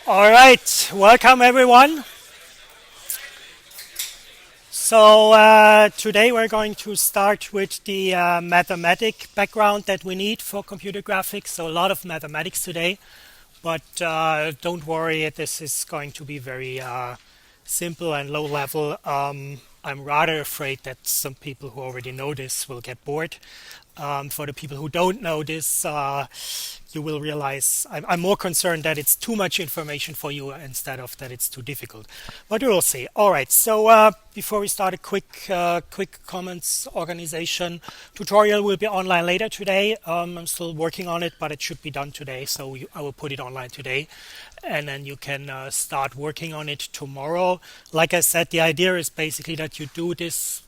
All right, welcome everyone. So today we're going to start with the mathematic background that we need for computer graphics. So a lot of mathematics today, but don't worry, this is going to be very simple and low level. I'm rather afraid that some people who already know this will get bored. For the people who don't know this, you will realize I'm more concerned that it's too much information for you instead of that it's too difficult. But we will see. All right. So before we start, a quick comments organization tutorial will be online later today. I'm still working on it, but it should be done today. So I will put it online today, and then you can start working on it tomorrow. Like I said, the idea is basically that you do this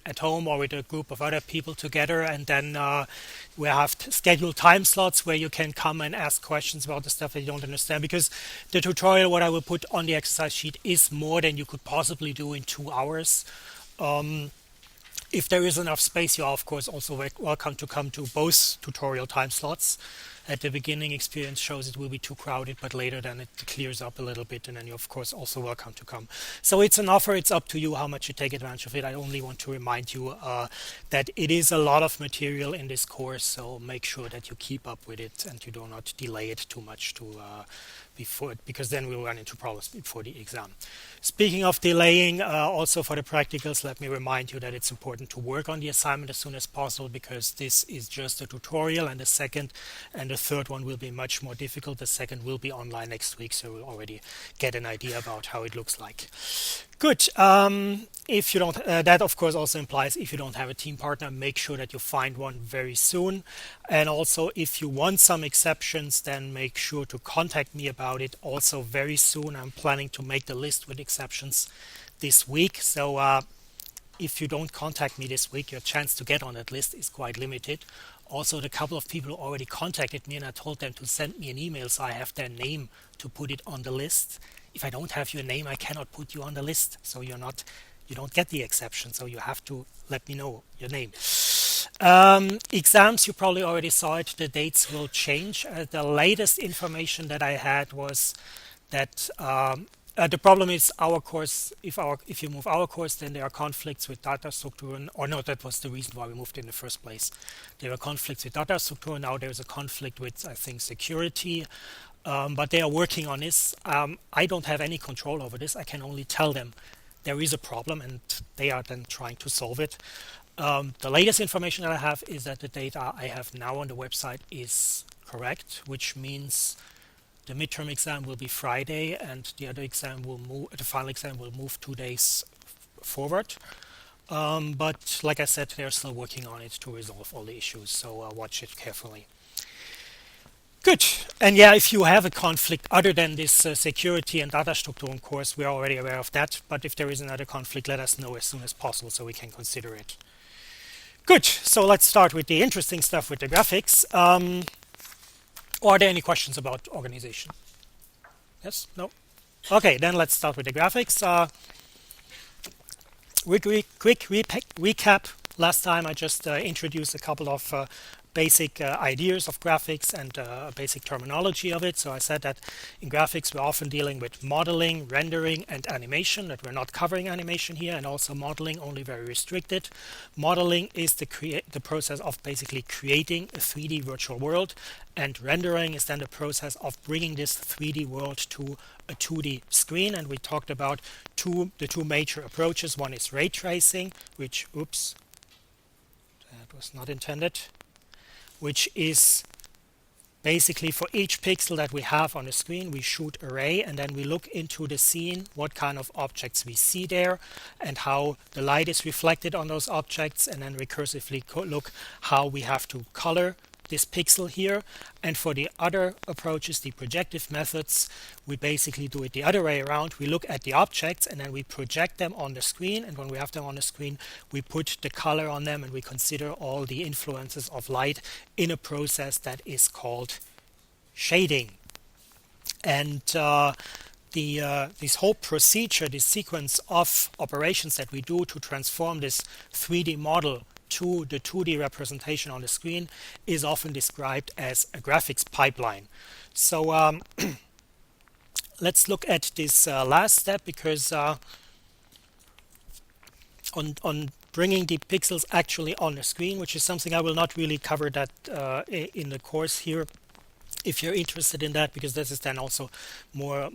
at home or with a group of other people together, and then we have scheduled time slots where you can come and ask questions about the stuff that you don't understand, because the tutorial, what I will put on the exercise sheet, is more than you could possibly do in 2 hours. If there is enough space, you are of course also welcome to come to both tutorial time slots. At the beginning, experience shows it will be too crowded, but later then it clears up a little bit, and then you're of course also welcome to come. So it's an offer, it's up to you how much you take advantage of it. I only want to remind you that it is a lot of material in this course, so make sure that you keep up with it and you do not delay it too much because then we'll run into problems before the exam. Speaking of delaying, also for the practicals, let me remind you that it's important to work on the assignment as soon as possible, because this is just a tutorial, and the second and the third one will be much more difficult. The second will be online next week, so we'll already get an idea about how it looks like. Good. If you don't, that of course also implies if you don't have a team partner, make sure that you find one very soon. And also, if you want some exceptions, then make sure to contact me about it also very soon. I'm planning to make the list with exceptions this week. So if you don't contact me this week, your chance to get on that list is quite limited. Also, the couple of people who already contacted me, and I told them to send me an email so I have their name to put it on the list. If I don't have your name, I cannot put you on the list. So you don't get the exception. So you have to let me know your name. Exams, you probably already saw it. The dates will change. The latest information that I had was that the problem is our course. If you move our course, then there are conflicts with Datastrukturen. Or no, that was the reason why we moved in the first place. There are conflicts with Datastrukturen. Now there's a conflict with, I think, security. But they are working on this. I don't have any control over this. I can only tell them there is a problem, and they are then trying to solve it. The latest information that I have is that the data I have now on the website is correct, which means the midterm exam will be Friday, and the other exam will move. The final exam will move 2 days forward. But like I said, they're still working on it to resolve all the issues. So watch it carefully. Good. And yeah, if you have a conflict other than this security and Datastrukturen course, we are already aware of that. But if there is another conflict, let us know as soon as possible so we can consider it. Good. So let's start with the interesting stuff with the graphics. Are there any questions about organization? Yes? No? Okay, then let's start with the graphics. Quick recap. Last time I just introduced a couple of basic ideas of graphics and basic terminology of it. So I said that in graphics we're often dealing with modeling, rendering, and animation, that we're not covering animation here, and also modeling only very restricted. Modeling is the process of basically creating a 3D virtual world, and rendering is then the process of bringing this 3D world to a 2D screen. And we talked about the two major approaches. One is ray tracing, which, oops, that was not intended, which is basically for each pixel that we have on the screen, we shoot a ray, and then we look into the scene, what kind of objects we see there, and how the light is reflected on those objects, and then recursively look how we have to color this pixel here. And for the other approaches, the projective methods, we basically do it the other way around. We look at the objects and then we project them on the screen, and when we have them on the screen, we put the color on them, and we consider all the influences of light in a process that is called shading. And this whole procedure, this sequence of operations that we do to transform this 3D model to the 2D representation on the screen is often described as a graphics pipeline. So let's look at this last step, because on bringing the pixels actually on the screen, which is something I will not really cover that in the course here, if you're interested in that, because this is then also more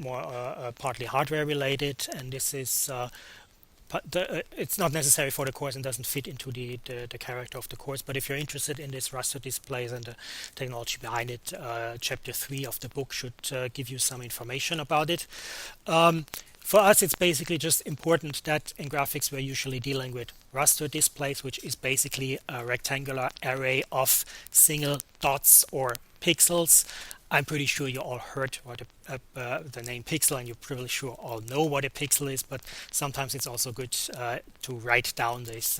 partly hardware related, and this is it's not necessary for the course and doesn't fit into the character of the course. But if you're interested in this raster displays and the technology behind it, chapter 3 of the book should give you some information about it. For us, it's basically just important that in graphics we're usually dealing with raster displays, which is basically a rectangular array of single dots or pixels. I'm pretty sure you all heard what the name pixel, and you're pretty sure all know what a pixel is, but sometimes it's also good to write down these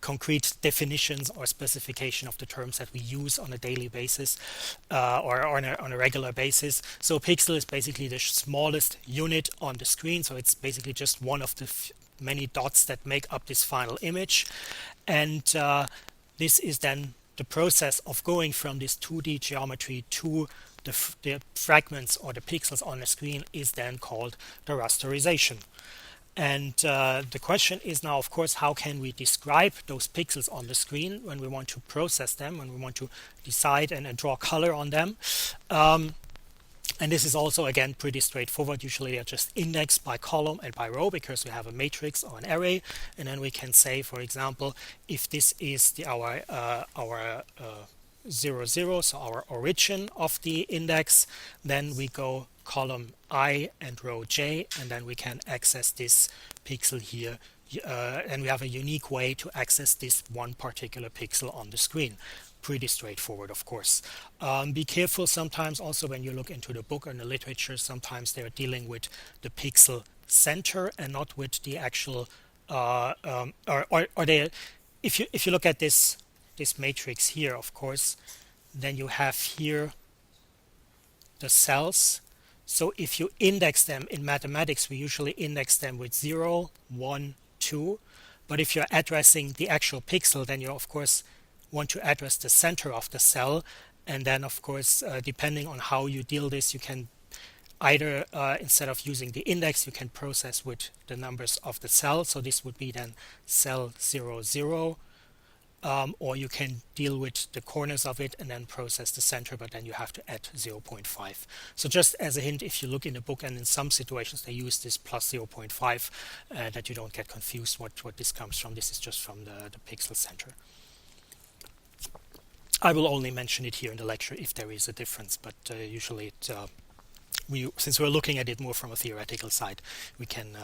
concrete definitions or specification of the terms that we use on a daily basis or on a regular basis. So pixel is basically the smallest unit on the screen, so it's basically just one of the many dots that make up this final image, and this is then the process of going from this 2D geometry to the fragments or the pixels on the screen is then called the rasterization. And the question is now, of course, how can we describe those pixels on the screen when we want to process them, when we want to decide and draw color on them. And this is also, again, pretty straightforward. Usually they're just indexed by column and by row, because we have a matrix or an array. And then we can say, for example, if this is our 0, 0, so our origin of the index, then we go column I and row j, and then we can access this pixel here. And we have a unique way to access this one particular pixel on the screen. Pretty straightforward, of course. Be careful sometimes also when you look into the book and the literature, sometimes they're dealing with the pixel center and not with the actual if you look at this matrix here, of course, then you have here the cells. So if you index them in mathematics, we usually index them with 0, 1, 2. But if you're addressing the actual pixel, then you of course want to address the center of the cell. And then of course, depending on how you deal this, you can either instead of using the index, you can process with the numbers of the cell. So this would be then cell 0, 0. Or you can deal with the corners of it and then process the center, but then you have to add 0.5. So just as a hint, if you look in the book, and in some situations they use this plus 0.5, that you don't get confused what this comes from. This is just from the pixel center. I will only mention it here in the lecture if there is a difference, but usually since we're looking at it more from a theoretical side, we can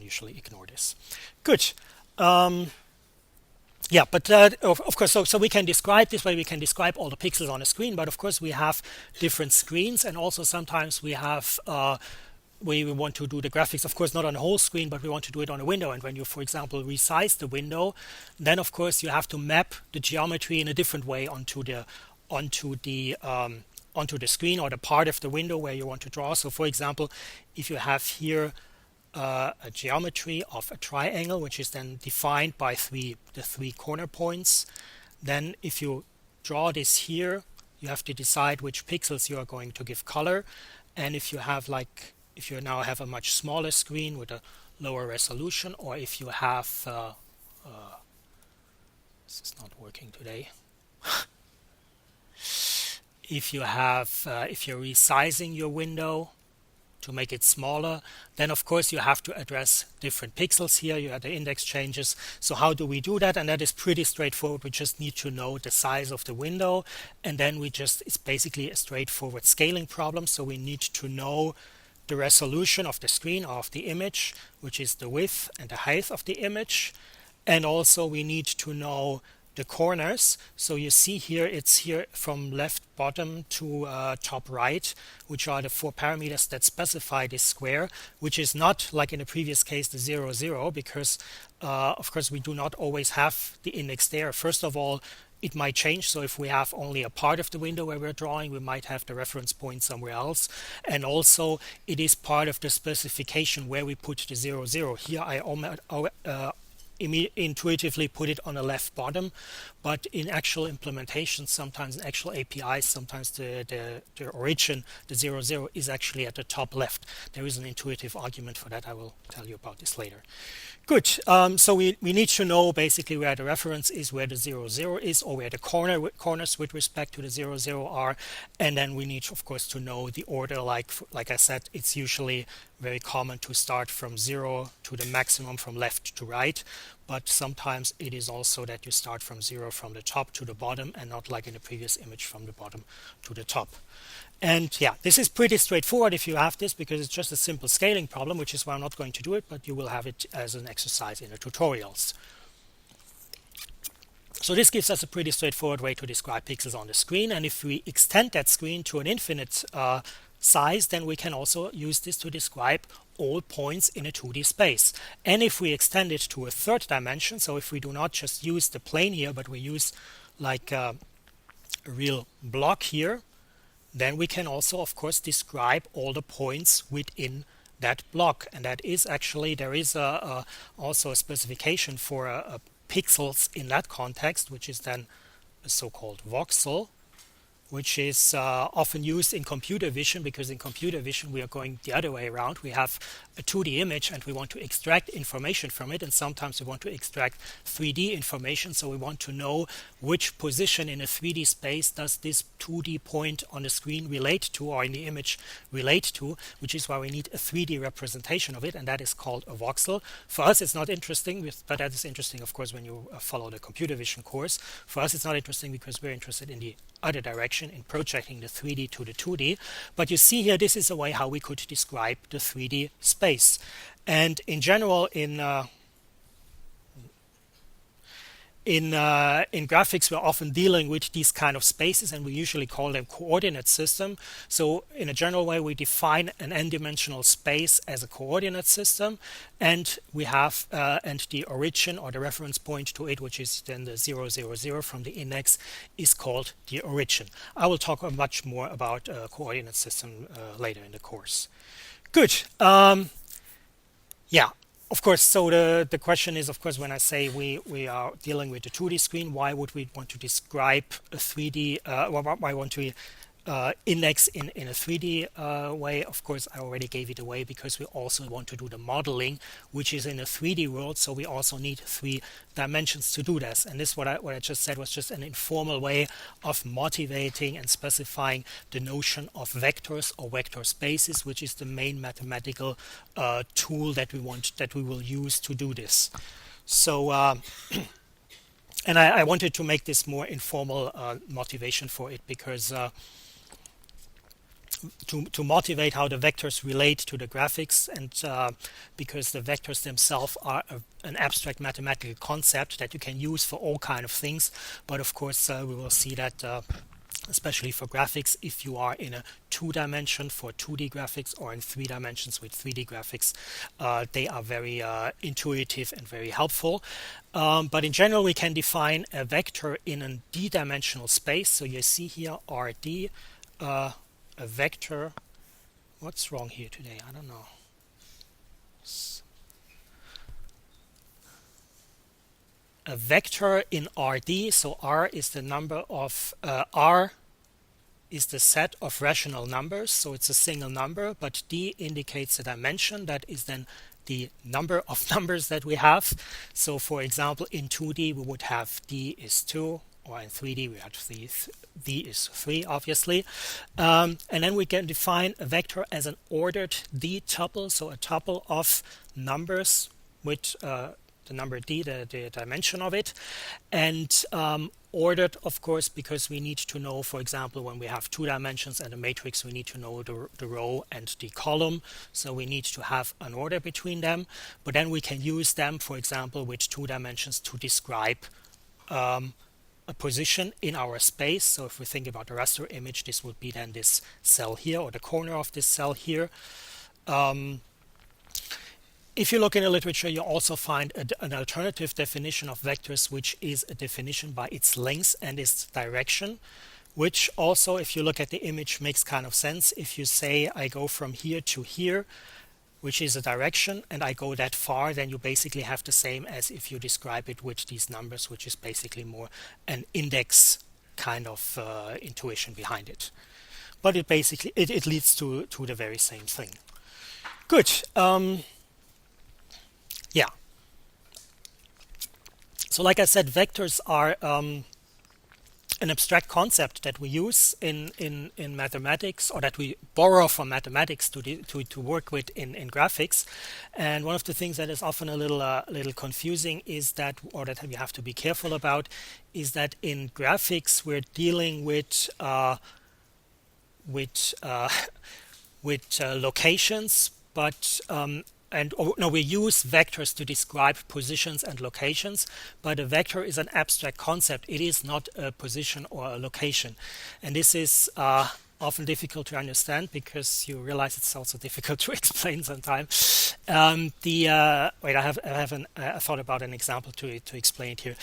usually ignore this. Good. Yeah, but of course, so we can describe this way. We can describe all the pixels on a screen, but of course we have different screens, and also sometimes we have we want to do the graphics, of course, not on the whole screen, but we want to do it on a window. And when you, for example, resize the window, then of course you have to map the geometry in a different way onto the screen or the part of the window where you want to draw. So, for example, if you have here a geometry of a triangle, which is then defined by the three corner points, then if you draw this here, you have to decide which pixels you are going to give color. And if you now have a much smaller screen with a lower resolution, or if you have this is not working today. If you're resizing your window to make it smaller, then of course you have to address different pixels here. You have the index changes. So how do we do that? And that is pretty straightforward. We just need to know the size of the window, and then it's basically a straightforward scaling problem. So we need to know the resolution of the screen or of the image, which is the width and the height of the image. And also we need to know the corners. So you see here, it's here from left bottom to top right, which are the 4 parameters that specify this square, which is not like in the previous case the 0, 0, because of course we do not always have the index there. First of all, it might change. So if we have only a part of the window where we're drawing, we might have the reference point somewhere else. And also it is part of the specification where we put the 0, 0. Here I intuitively put it on the left bottom, but in actual implementation, sometimes in actual APIs, sometimes the origin, the 0, 0, is actually at the top left. There is an intuitive argument for that. I will tell you about this later. Good. So we need to know basically where the reference is, where the 0, 0 is, or where the corners with respect to the 0, 0 are. And then we need, of course, to know the order. Like I said, it's usually very common to start from 0 to the maximum from left to right. But sometimes it is also that you start from 0 from the top to the bottom, and not like in the previous image from the bottom to the top. And yeah, this is pretty straightforward if you have this, because it's just a simple scaling problem, which is why I'm not going to do it, but you will have it as an exercise in the tutorials. So this gives us a pretty straightforward way to describe pixels on the screen. And if we extend that screen to an infinite size, then we can also use this to describe all points in a 2D space. And if we extend it to a third dimension, so if we do not just use the plane here, but we use like a real block here, then we can also, of course, describe all the points within that block. And that is actually, there is also a specification for pixels in that context, which is then a so-called voxel, which is often used in computer vision, because in computer vision we are going the other way around. We have a 2D image and we want to extract information from it, and sometimes we want to extract 3D information, so we want to know which position in a 3D space does this 2D point on the screen relate to, or in the image relate to, which is why we need a 3D representation of it, and that is called a voxel. For us it's not interesting, but that is interesting of course when you follow the computer vision course. For us it's not interesting because we're interested in the other direction, in projecting the 3D to the 2D. But you see here, this is a way how we could describe the 3D space. And in general, in graphics, we're often dealing with these kind of spaces, and we usually call them coordinate system. So in a general way, we define an n-dimensional space as a coordinate system, and we have and the origin or the reference point to it, which is then the 0, 0, 0 from the index, is called the origin. I will talk much more about coordinate system later in the course. Good. Yeah. Of course, so the question is, of course, when I say we are dealing with the 2D screen, why would we want to describe a 3D, why want we index in a 3D way? Of course, I already gave it away, because we also want to do the modeling, which is in a 3D world, so we also need 3 dimensions to do this. And this, what I just said, was just an informal way of motivating and specifying the notion of vectors or vector spaces, which is the main mathematical tool that we will use to do this. So and I wanted to make this more informal motivation for it, because to motivate how the vectors relate to the graphics, and because the vectors themselves are an abstract mathematical concept that you can use for all kind of things. But of course we will see that especially for graphics, if you are in a 2-dimension for 2D graphics, or in 3 dimensions with 3D graphics, they are very intuitive and very helpful. But in general, we can define a vector in a d-dimensional space. So you see here RD, a vector. What's wrong here today? I don't know. A vector in RD, so R is the number of R is the set of rational numbers, so it's a single number, but D indicates a dimension, that is then the number of numbers that we have. So for example, in 2D we would have D is 2, or in 3D we have D is 3, obviously. And then we can define a vector as an ordered D tuple, so a tuple of numbers with the number D, the dimension of it, and ordered, of course, because we need to know, for example, when we have 2 dimensions and a matrix, we need to know the row and the column, so we need to have an order between them. But then we can use them, for example, with 2 dimensions to describe a position in our space. So if we think about the raster image, this would be then this cell here, or the corner of this cell here. If you look in the literature, you also find an alternative definition of vectors, which is a definition by its length and its direction, which also, if you look at the image, makes kind of sense. If you say I go from here to here, which is a direction, and I go that far, then you basically have the same as if you describe it with these numbers, which is basically more an index kind of intuition behind it. But it basically it leads to the very same thing. Good. Yeah. So like I said, vectors are an abstract concept that we use in mathematics, or that we borrow from mathematics to work with in graphics. And one of the things that is often a little confusing is that, or that we have to be careful about, is that in graphics we're dealing with locations, but we use vectors to describe positions and locations, but a vector is an abstract concept. It is not a position or a location, and this is often difficult to understand because you realize it's also difficult to explain sometimes. I thought about an example to explain it here.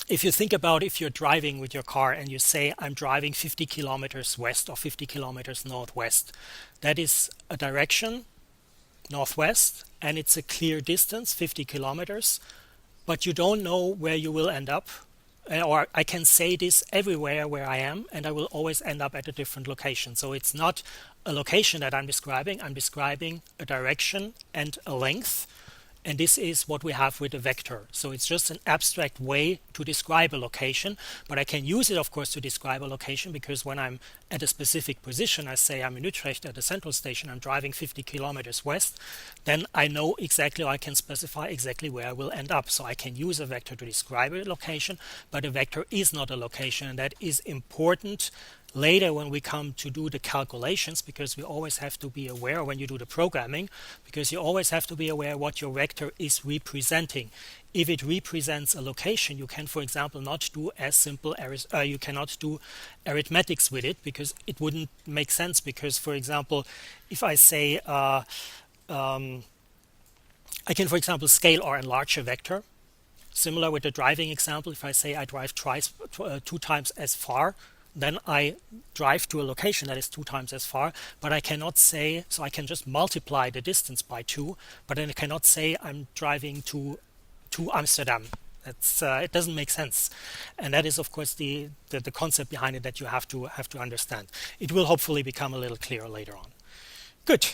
If you think about, if you're driving with your car and you say, I'm driving 50 kilometers west or 50 kilometers northwest, that is a direction, northwest, and it's a clear distance, 50 kilometers, but you don't know where you will end up. Or I can say this everywhere where I am, and I will always end up at a different location. So it's not a location that I'm describing a direction and a length. And this is what we have with a vector. So it's just an abstract way to describe a location, but I can use it, of course, to describe a location, because when I'm at a specific position, I say I'm in Utrecht at the central station, I'm driving 50 kilometers west, then I know exactly, or I can specify exactly where I will end up. So I can use a vector to describe a location, but a vector is not a location, and that is important later when we come to do the calculations, because we always have to be aware when you do the programming, because you always have to be aware what your vector is representing. If it represents a location, you can, for example, not do as simple as you cannot do arithmetics with it, because it wouldn't make sense. Because, for example, if I say I can, for example, scale or enlarge a vector, similar with the driving example. If I say I drive two times as far, then I drive to a location that is 2 times as far, but I cannot say, so I can just multiply the distance by 2, but then I cannot say I'm driving to Amsterdam. It doesn't make sense, and that is, of course, the concept behind it that you have to understand. It will hopefully become a little clearer later on. Good.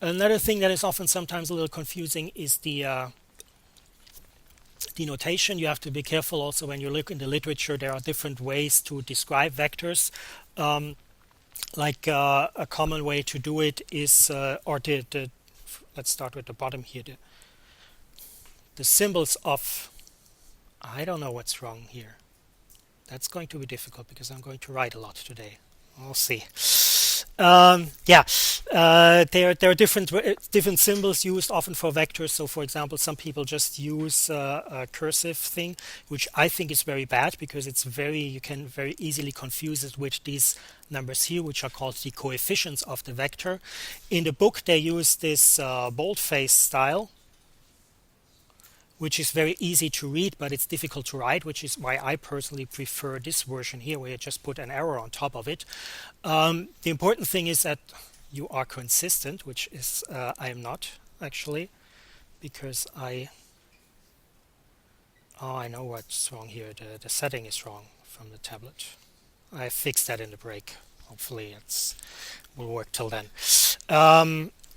Another thing that is often sometimes a little confusing is the notation. You have to be careful also when you look in the literature. There are different ways to describe vectors. A common way to do it is, let's start with the bottom here. The symbols of, I don't know what's wrong here. That's going to be difficult because I'm going to write a lot today. We'll see. There are different symbols used often for vectors. So, for example, some people just use a cursive thing, which I think is very bad, because you can very easily confuse it with these numbers here, which are called the coefficients of the vector. In the book, they use this boldface style, which is very easy to read, but it's difficult to write, which is why I personally prefer this version here, where you just put an arrow on top of it. The important thing is that you are consistent, which is I am not, actually, because I know what's wrong here. The setting is wrong from the tablet. I fixed that in the break. Hopefully it will work till then.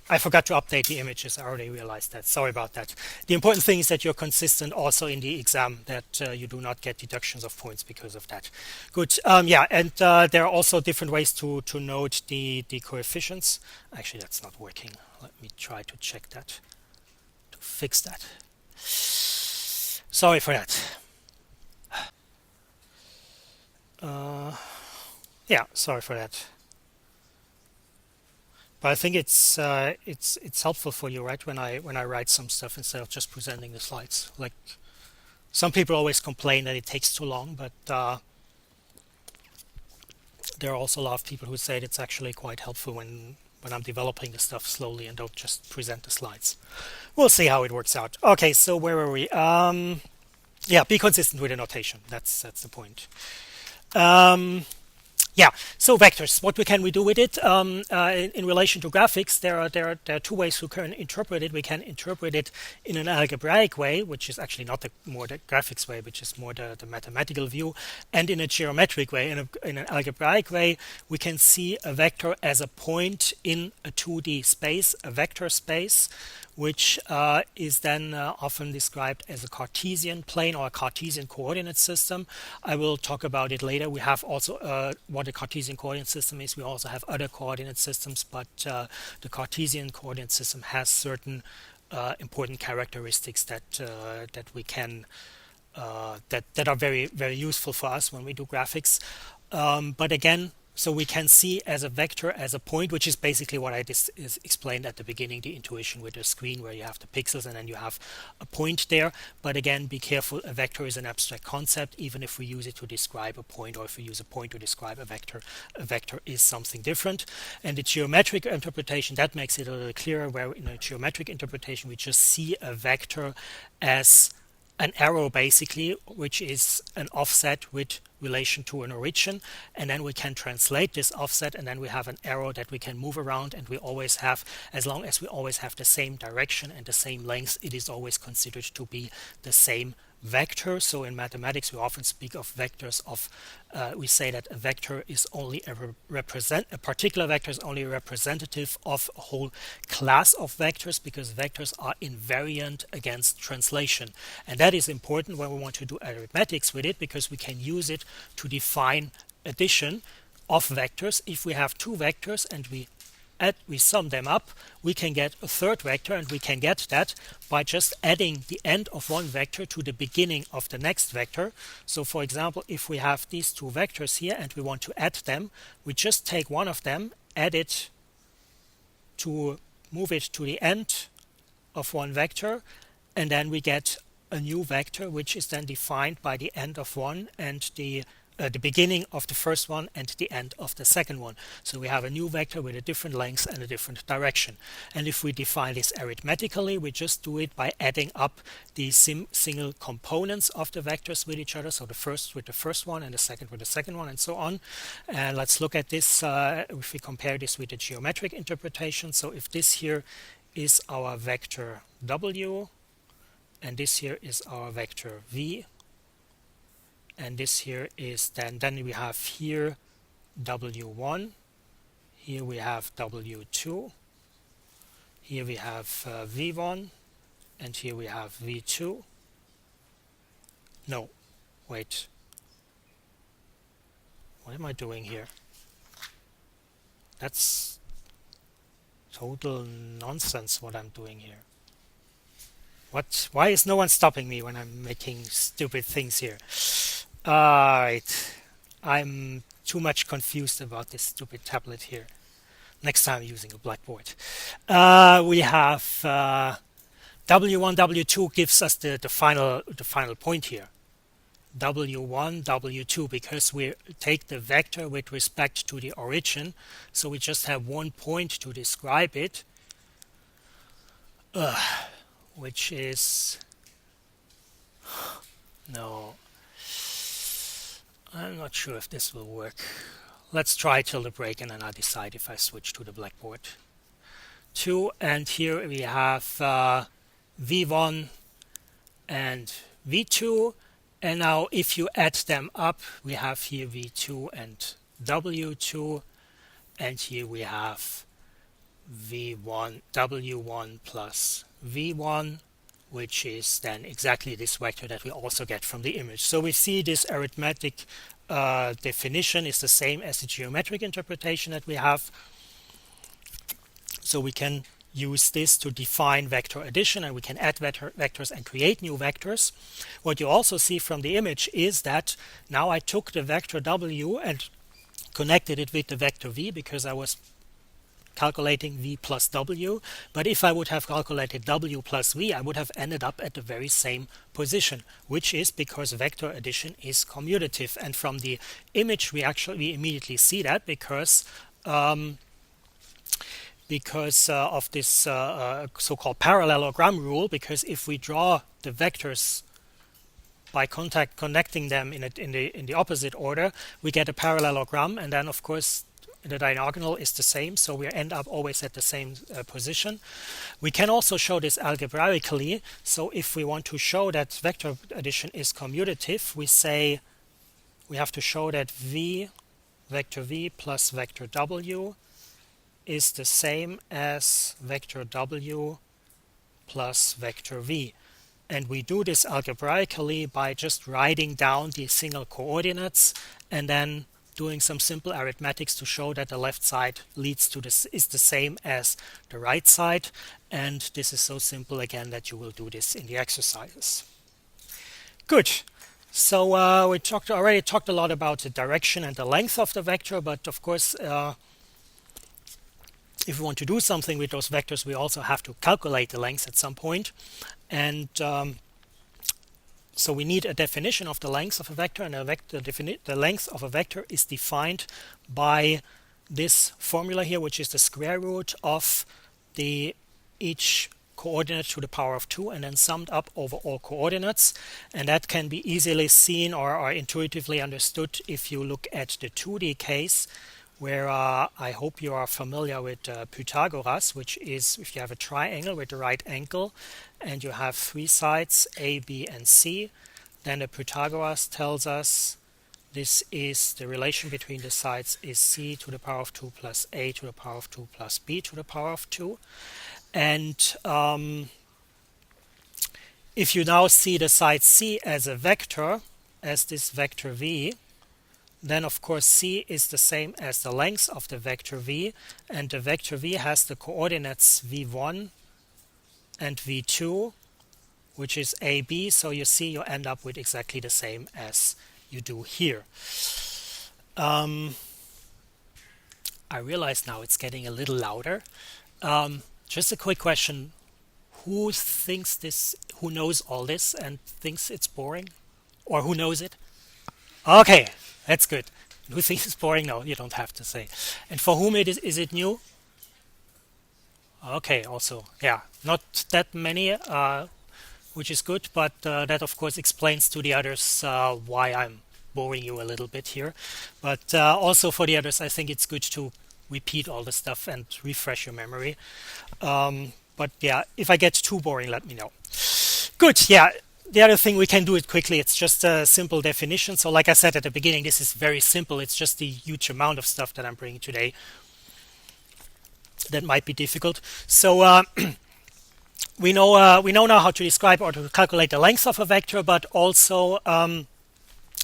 I forgot to update the images. I already realized that. Sorry about that. The important thing is that you're consistent also in the exam, that you do not get deductions of points because of that. Good. There are also different ways to note the coefficients. Actually, that's not working. Let me try to check that, to fix that. Sorry for that. Sorry for that. But I think it's helpful for you, right? When I write some stuff instead of just presenting the slides. Like, some people always complain that it takes too long, but there are also a lot of people who say it's actually quite helpful when I'm developing the stuff slowly and don't just present the slides. We'll see how it works out. Okay, so where were we? Be consistent with the notation. That's the point. Yeah, so vectors, what can we do with it? In relation to graphics, there are two ways we can interpret it. We can interpret it in an algebraic way, which is actually not more the graphics way, which is more the mathematical view, and in a geometric way. In an algebraic way, we can see a vector as a point in a 2D space, a vector space, which is then often described as a Cartesian plane or a Cartesian coordinate system. I will talk about it later. We have also what a Cartesian coordinate system is. We also have other coordinate systems, but the Cartesian coordinate system has certain important characteristics that we can that are very useful for us when we do graphics. But again, so we can see as a vector, as a point, which is basically what I explained at the beginning, the intuition with the screen where you have the pixels and then you have a point there. But again, be careful, a vector is an abstract concept. Even if we use it to describe a point, or if we use a point to describe a vector is something different. And the geometric interpretation, that makes it a little clearer, where in a geometric interpretation we just see a vector as an arrow basically, which is an offset with relation to an origin, and then we can translate this offset, and then we have an arrow that we can move around, and we always have, as long as we always have the same direction and the same length, it is always considered to be the same vector. So in mathematics we often speak of vectors of we say that a vector is only a particular vector is only a representative of a whole class of vectors, because vectors are invariant against translation, and that is important when we want to do arithmetics with it, because we can use it to define addition of vectors. If we have two vectors and we sum them up, we can get a third vector, and we can get that by just adding the end of one vector to the beginning of the next vector. So for example, if we have these two vectors here and we want to add them, we just take one of them, add it to move it to the end of one vector, and then we get a new vector, which is then defined by the end of one and the beginning of the first one and the end of the second one. So we have a new vector with a different length and a different direction. And if we define this arithmetically, we just do it by adding up the single components of the vectors with each other. So the first with the first one and the second with the second one, and so on. And let's look at this if we compare this with the geometric interpretation. So if this here is our vector w, and this here is our vector v, and this here is then we have here w1, here we have w2, here we have v1, and here we have v2. No, wait, what am I doing here? That's total nonsense what I'm doing here. Why is no one stopping me when I'm making stupid things here? Alright, I'm too much confused about this stupid tablet here. Next time using a blackboard. We have w1, w2 gives us the final point here. w1, w2, because we take the vector with respect to the origin, so we just have one point to describe it, which is no. I'm not sure if this will work. Let's try till the break, and then I'll decide if I switch to the blackboard. 2, and here we have v1 and v2, and now if you add them up, we have here v2 and w2, and here we have v1, w1 plus v1, which is then exactly this vector that we also get from the image. So we see this arithmetic definition is the same as the geometric interpretation that we have. So we can use this to define vector addition, and we can add vectors and create new vectors. What you also see from the image is that now I took the vector w and connected it with the vector v, because I was calculating v plus w, but if I would have calculated w plus v, I would have ended up at the very same position, which is because vector addition is commutative. And from the image we immediately see that, because of this so-called parallelogram rule, because if we draw the vectors by connecting them in the opposite order, we get a parallelogram, and then of course the diagonal is the same, so we end up always at the same position. We can also show this algebraically. So if we want to show that vector addition is commutative, we say we have to show that vector v plus vector w is the same as vector w plus vector v. And we do this algebraically by just writing down the single coordinates and then doing some simple arithmetics to show that the left side leads to this is the same as the right side. And this is so simple again that you will do this in the exercises. Good. So we already talked a lot about the direction and the length of the vector, but of course if we want to do something with those vectors, we also have to calculate the length at some point. And so we need a definition of the length of a vector, and the length of a vector is defined by this formula here, which is the square root of each coordinate to the power of 2 and then summed up over all coordinates. And that can be easily seen or intuitively understood if you look at the 2D case, where I hope you are familiar with Pythagoras, which is if you have a triangle with the right angle and you have three sides A, B and C, then the Pythagoras tells us this is the relation between the sides is C to the power of 2 plus A to the power of 2 plus B to the power of 2. And if you now see the side C as a vector, as this vector V, then of course C is the same as the length of the vector V, and the vector V has the coordinates V1 and V2, which is AB, so you see you end up with exactly the same as you do here. I realize now it's getting a little louder. Just a quick question. Who knows all this and thinks it's boring? Or who knows it? Okay, that's good. Who thinks it's boring? No, you don't have to say. And for whom is it new? Okay, also, yeah, not that many, which is good, but that of course explains to the others why I'm boring you a little bit here. But also for the others, I think it's good to repeat all the stuff and refresh your memory. But yeah, if I get too boring, let me know. Good, yeah. The other thing, we can do it quickly. It's just a simple definition. So like I said at the beginning, this is very simple. It's just the huge amount of stuff that I'm bringing today that might be difficult. So we know now how to describe or to calculate the length of a vector, but also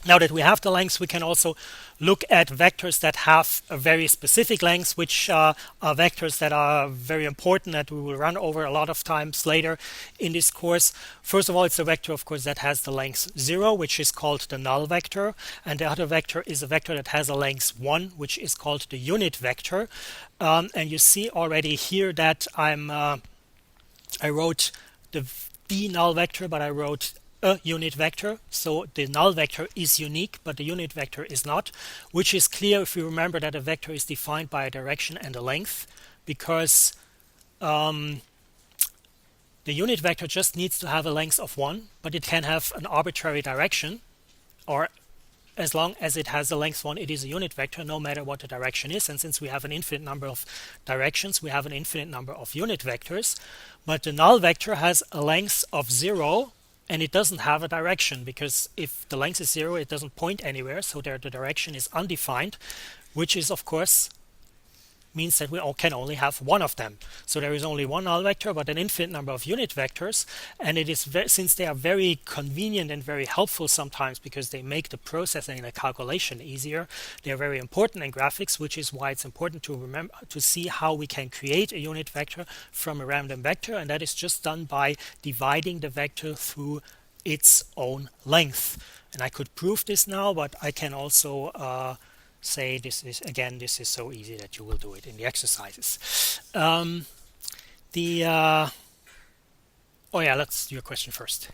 now that we have the lengths, we can also look at vectors that have a very specific length, which are vectors that are very important that we will run over a lot of times later in this course. First of all, it's a vector, of course, that has the length 0, which is called the null vector. And the other vector is a vector that has a length 1, which is called the unit vector. And you see already here that I wrote the B null vector, but I wrote a unit vector. So the null vector is unique, but the unit vector is not, which is clear if you remember that a vector is defined by a direction and a length, because the unit vector just needs to have a length of 1, but it can have an arbitrary direction, or as long as it has a length 1, it is a unit vector, no matter what the direction is. And since we have an infinite number of directions, we have an infinite number of unit vectors. But the null vector has a length of 0, and it doesn't have a direction, because if the length is 0, it doesn't point anywhere, so there the direction is undefined, which is of course means that we can only have one of them. So there is only one null vector, but an infinite number of unit vectors, and it is since they are very convenient and very helpful sometimes because they make the processing and the calculation easier, they are very important in graphics, which is why it's important to remember to see how we can create a unit vector from a random vector, and that is just done by dividing the vector through its own length. And I could prove this now, but I can also say this is so easy that you will do it in the exercises. Oh yeah, let's do your question first.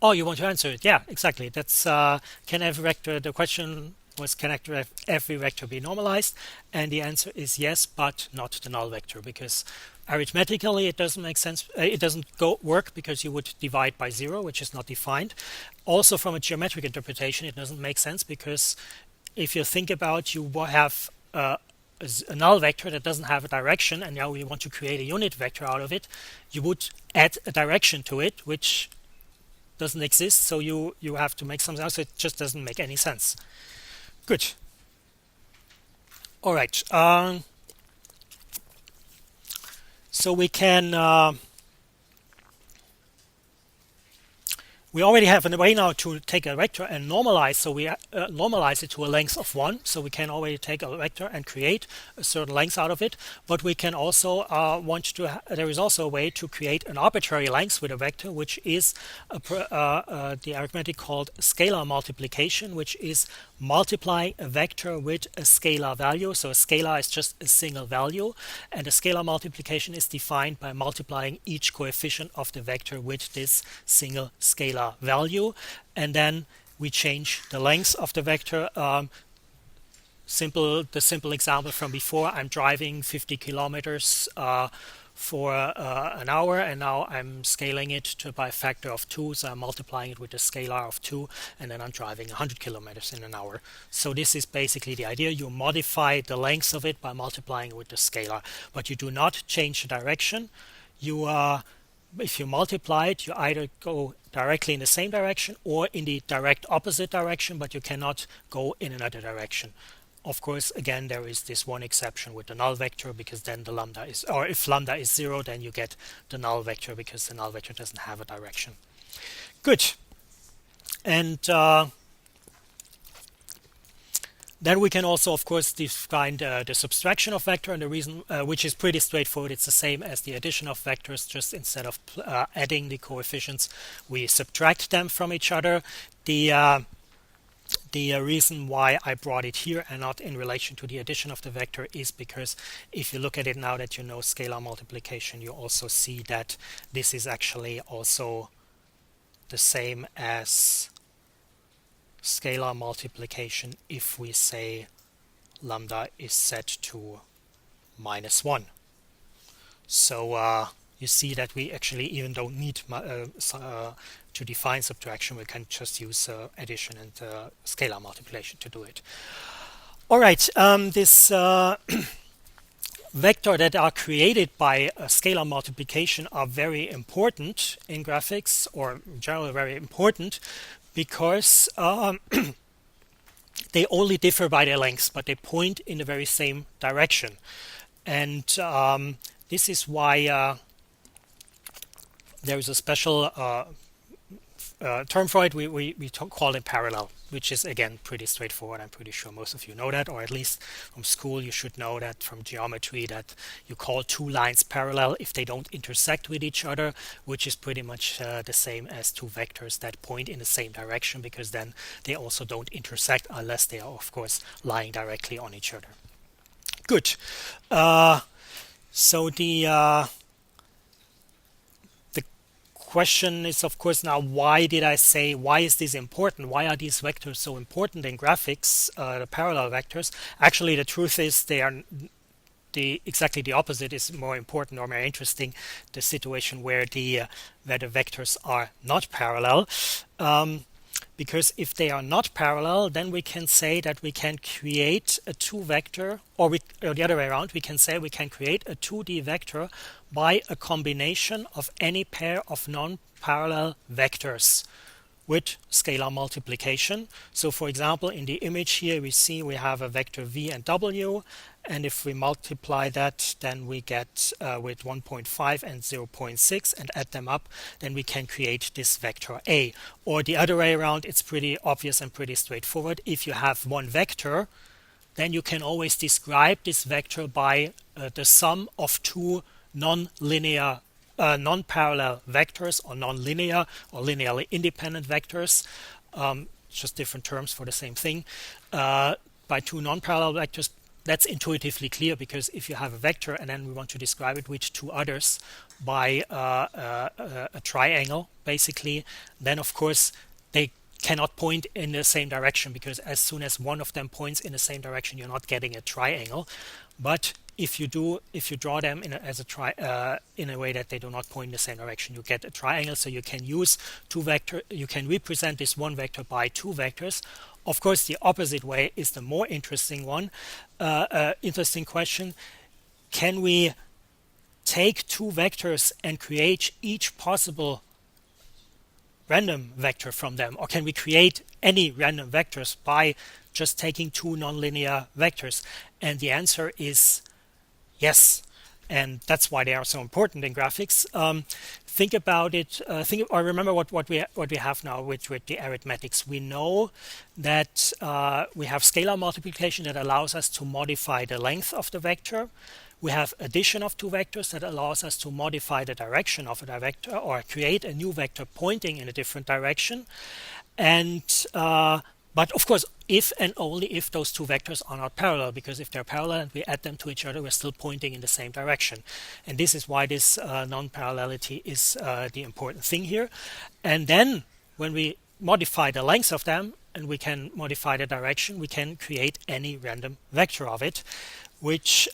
Oh, you want to answer it? Yeah, exactly. That's can I have the question was can every vector be normalized? And the answer is yes, but not the null vector, because arithmetically it doesn't make sense. It doesn't work because you would divide by 0, which is not defined. Also, from a geometric interpretation, it doesn't make sense, because if you think about, you have a null vector that doesn't have a direction, and now you want to create a unit vector out of it, you would add a direction to it, which doesn't exist, so you have to make something else. It just doesn't make any sense. Good. All right. So we can we already have a way now to take a vector and normalize. So we normalize it to a length of 1. So we can already take a vector and create a certain length out of it. But we can also there is also a way to create an arbitrary length with a vector, which is the arithmetic called scalar multiplication, which is multiplying a vector with a scalar value. So a scalar is just a single value, and a scalar multiplication is defined by multiplying each coefficient of the vector with this single scalar value, and then we change the length of the vector. The simple example from before, I'm driving 50 kilometers for an hour, and now I'm scaling it by a factor of 2, so I'm multiplying it with a scalar of 2, and then I'm driving 100 kilometers in an hour. So this is basically the idea. You modify the length of it by multiplying it with the scalar, but you do not change the direction. If you multiply it, you either go directly in the same direction or in the direct opposite direction, but you cannot go in another direction. Of course, again, there is this one exception with the null vector, because then the lambda is, or if lambda is 0, then you get the null vector, because the null vector doesn't have a direction. Good. And then we can also, of course, define the subtraction of vector, and the reason, which is pretty straightforward. It's the same as the addition of vectors, just instead of adding the coefficients, we subtract them from each other. The reason why I brought it here and not in relation to the addition of the vector is because if you look at it now that you know scalar multiplication, you also see that this is actually also the same as scalar multiplication if we say lambda is set to -1. So you see that we actually even don't need to define subtraction. We can just use addition and scalar multiplication to do it. All right, this vector that are created by scalar multiplication are very important in graphics, or in general very important, because they only differ by their lengths, but they point in the very same direction. And this is why there is a special term for it. We call it parallel, which is again pretty straightforward. I'm pretty sure most of you know that, or at least from school you should know that from geometry, that you call two lines parallel if they don't intersect with each other, which is pretty much the same as two vectors that point in the same direction, because then they also don't intersect unless they are, of course, lying directly on each other. Good. So the question is, of course, now why is this important? Why are these vectors so important in graphics, the parallel vectors? Actually, the truth is they are exactly the opposite is more important or more interesting, the situation where the vectors are not parallel. Because if they are not parallel, then we can say that we can create a 2-vector, or the other way around, we can say we can create a 2D vector by a combination of any pair of non-parallel vectors with scalar multiplication. So for example, in the image here we see we have a vector v and w, and if we multiply that, then we get with 1.5 and 0.6 and add them up, then we can create this vector a. Or the other way around, it's pretty obvious and pretty straightforward. If you have one vector, then you can always describe this vector by the sum of two non-linear non-parallel vectors, or non-linear or linearly independent vectors, just different terms for the same thing, by two non-parallel vectors. That's intuitively clear, because if you have a vector and then we want to describe it with two others by a triangle, basically, then of course they cannot point in the same direction, because as soon as one of them points in the same direction, you're not getting a triangle. But if you draw them in a way that they do not point in the same direction, you get a triangle. So you can use you can represent this one vector by two vectors. Of course, the opposite way is the more interesting one. Interesting question: can we take two vectors and create each possible random vector from them, or can we create any random vectors by just taking two nonlinear vectors? And the answer is yes, and that's why they are so important in graphics. Think about it. Remember what we have now with the arithmetics. We know that we have scalar multiplication that allows us to modify the length of the vector. We have addition of two vectors that allows us to modify the direction of a vector, or create a new vector pointing in a different direction. And but of course, if and only if those two vectors are not parallel, because if they're parallel and we add them to each other, we're still pointing in the same direction. And this is why this non-parallelity is the important thing here. And then when we modify the length of them and we can modify the direction, we can create any random vector of it, which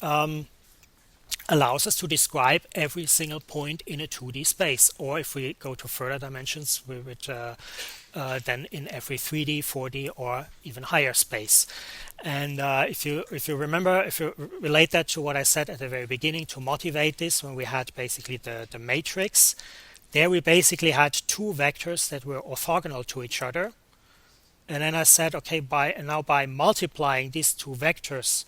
allows us to describe every single point in a 2D space. Or if we go to further dimensions, we would then in every 3D, 4D, or even higher space. And if you remember, if you relate that to what I said at the very beginning, to motivate this, when we had basically the matrix, there we basically had two vectors that were orthogonal to each other. And then I said, okay, by multiplying these two vectors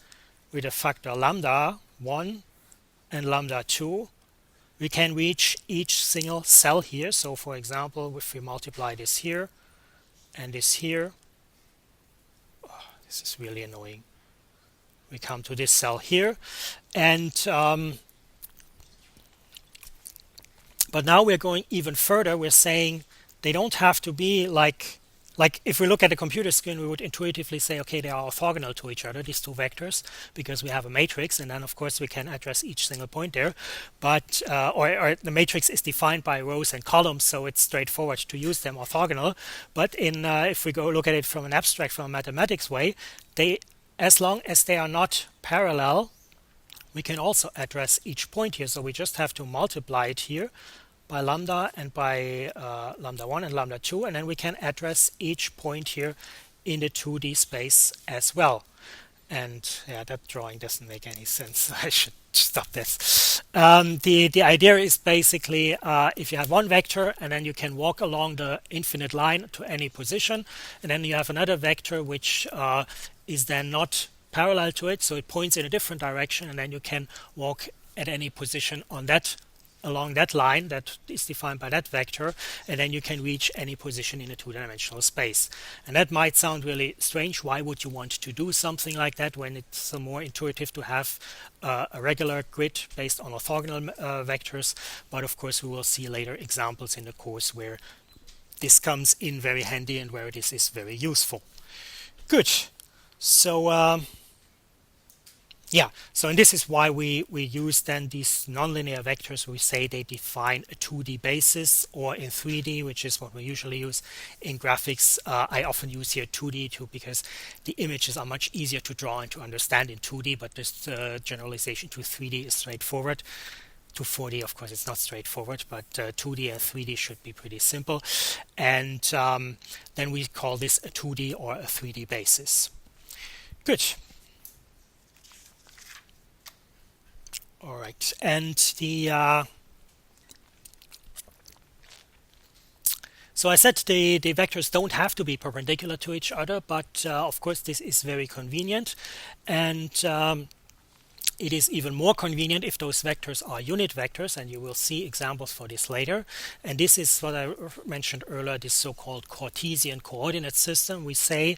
with a factor lambda 1 and lambda 2, we can reach each single cell here. So for example, if we multiply this here and this here, this is really annoying. We come to this cell here, and but now we're going even further. We're saying they don't have to be like if we look at a computer screen, we would intuitively say, okay, they are orthogonal to each other, these two vectors, because we have a matrix, and then of course we can address each single point there. But or the matrix is defined by rows and columns, so it's straightforward to use them orthogonal. But if we go look at it from an abstract, from a mathematics way, as long as they are not parallel, we can also address each point here. So we just have to multiply it here by lambda and by lambda 1 and lambda 2, and then we can address each point here in the 2D space as well. And yeah, that drawing doesn't make any sense. I should stop this. The idea is basically if you have one vector and then you can walk along the infinite line to any position, and then you have another vector which is then not parallel to it, so it points in a different direction, and then you can walk at any position on that along that line that is defined by that vector, and then you can reach any position in a two-dimensional space. And that might sound really strange. Why would you want to do something like that when it's more intuitive to have a regular grid based on orthogonal vectors? But of course we will see later examples in the course where this comes in very handy and where this is very useful. Good. So and this is why we use then these nonlinear vectors. We say they define a 2D basis, or in 3D, which is what we usually use in graphics. I often use here 2D too, because the images are much easier to draw and to understand in 2D, but this generalization to 3D is straightforward. To 4D, of course, it's not straightforward, but 2D and 3D should be pretty simple. And then we call this a 2D or a 3D basis. Good. All right, and so I said the vectors don't have to be perpendicular to each other, but of course this is very convenient, and it is even more convenient if those vectors are unit vectors, and you will see examples for this later. And this is what I mentioned earlier, this so-called Cartesian coordinate system. We say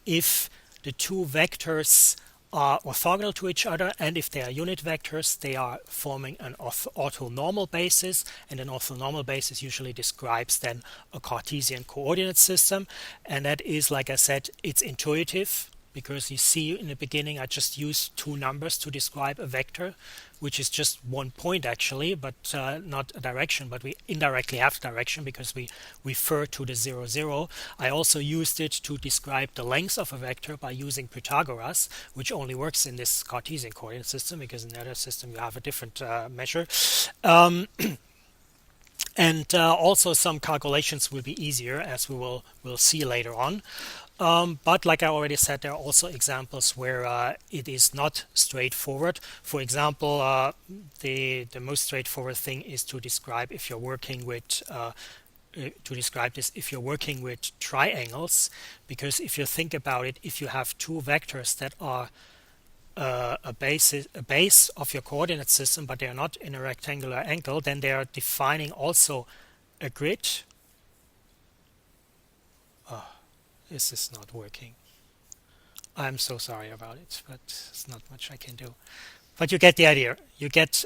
if the two vectors are orthogonal to each other, and if they are unit vectors, they are forming an orthonormal basis, and an orthonormal basis usually describes then a Cartesian coordinate system. And that is, like I said, it's intuitive. because you see in the beginning I just used two numbers to describe a vector, which is just 1 point actually, but not a direction, but we indirectly have direction because we refer to the 0, 0. I also used it to describe the length of a vector by using Pythagoras, which only works in this Cartesian coordinate system, because in the other system you have a different measure. And also some calculations will be easier, as we'll see later on. But like I already said, there are also examples where it is not straightforward. For example, the most straightforward thing is to describe if you're working with if you're working with triangles, because if you think about it, if you have two vectors that are a base of your coordinate system, but they are not in a rectangular angle, then they are defining also a grid. This is not working. I'm so sorry about it, but it's not much I can do. But you get the idea. You get,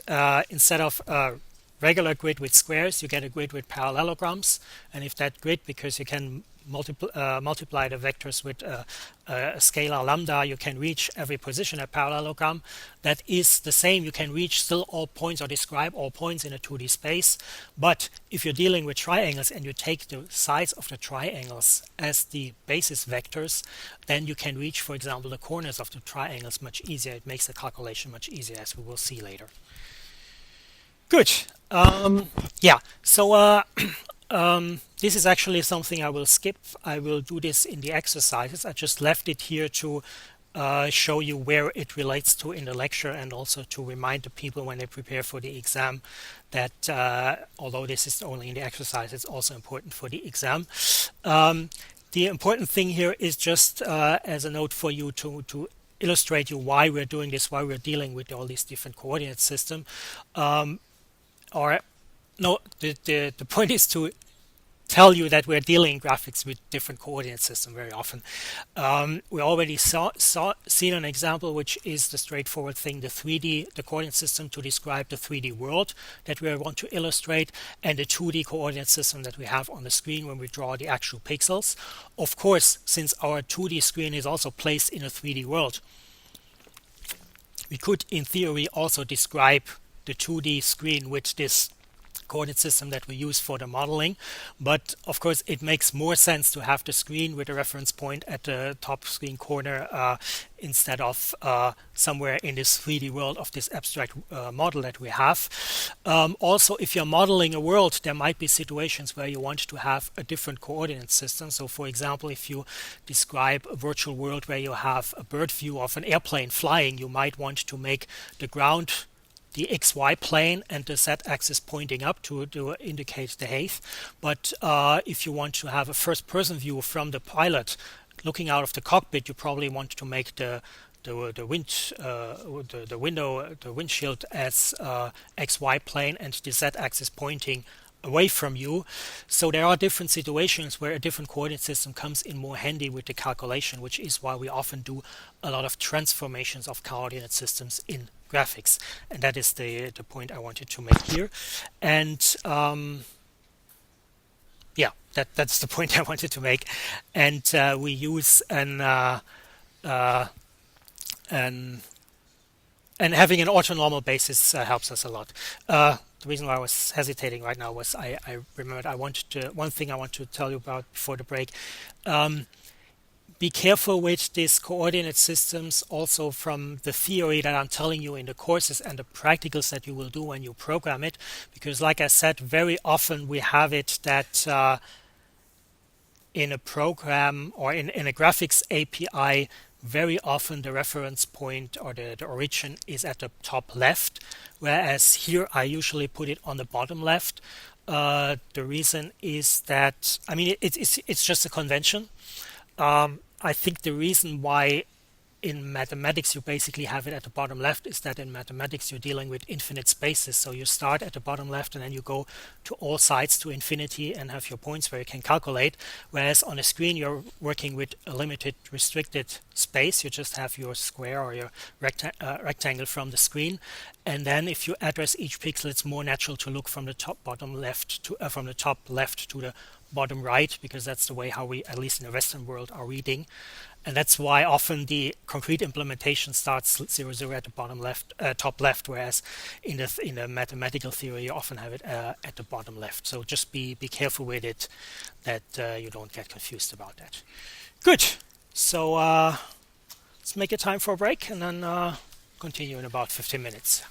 instead of a regular grid with squares, you get a grid with parallelograms. And if that grid, because you can multiply the vectors with a scalar lambda, you can reach every position at parallelogram. That is the same. You can reach still all points or describe all points in a 2D space. But if you're dealing with triangles and you take the sides of the triangles as the basis vectors, then you can reach, for example, the corners of the triangles much easier. It makes the calculation much easier, as we will see later. Good. Yeah. So this is actually something I will skip. I will do this in the exercises. I just left it here to show you where it relates to in the lecture, and also to remind the people when they prepare for the exam that although this is only in the exercise, it's also important for the exam. The important thing here is just as a note for you to illustrate you why we're doing this, why we're dealing with all these different coordinate systems. The point is to tell you that we're dealing in graphics with different coordinate systems very often. We already seen an example, which is the straightforward thing, the coordinate system to describe the 3D world that we want to illustrate, and the 2D coordinate system that we have on the screen when we draw the actual pixels. Of course, since our 2D screen is also placed in a 3D world, we could in theory also describe the 2D screen with this coordinate system that we use for the modeling, but of course it makes more sense to have the screen with a reference point at the top screen corner instead of somewhere in this 3D world of this abstract model that we have. Also, if you're modeling a world, there might be situations where you want to have a different coordinate system. So for example, if you describe a virtual world where you have a bird view of an airplane flying, you might want to make the ground the XY plane and the Z axis pointing up to indicate the height. But if you want to have a first person view from the pilot looking out of the cockpit, you probably want to make the windshield as XY plane and the Z axis pointing away from you. So there are different situations where a different coordinate system comes in more handy with the calculation, which is why we often do a lot of transformations of coordinate systems in graphics. And that is the point I wanted to make here. And yeah, that's the point I wanted to make. And we use and having an orthonormal basis helps us a lot. The reason why I was hesitating right now was I remembered one thing I want to tell you about before the break. Be careful with these coordinate systems also from the theory that I'm telling you in the courses and the practicals that you will do when you program it, because like I said, very often we have it that in a program or in a graphics API, very often the reference point or the origin is at the top left, whereas here I usually put it on the bottom left. The reason is that, I mean, it's just a convention. I think the reason why in mathematics you basically have it at the bottom left is that in mathematics you're dealing with infinite spaces. So you start at the bottom left and then you go to all sides to infinity and have your points where you can calculate. Whereas on a screen you're working with a limited restricted space. You just have your square or your rectangle from the screen. And then if you address each pixel, it's more natural to look from the top left to the bottom right, because that's the way how we, at least in the Western world, are reading. And that's why often the concrete implementation starts 0, 0 at the bottom left, top left, whereas in the mathematical theory, you often have it at the bottom left. So just be careful with it, that you don't get confused about that. Good. So let's make a time for a break, and then continue in about 15 minutes.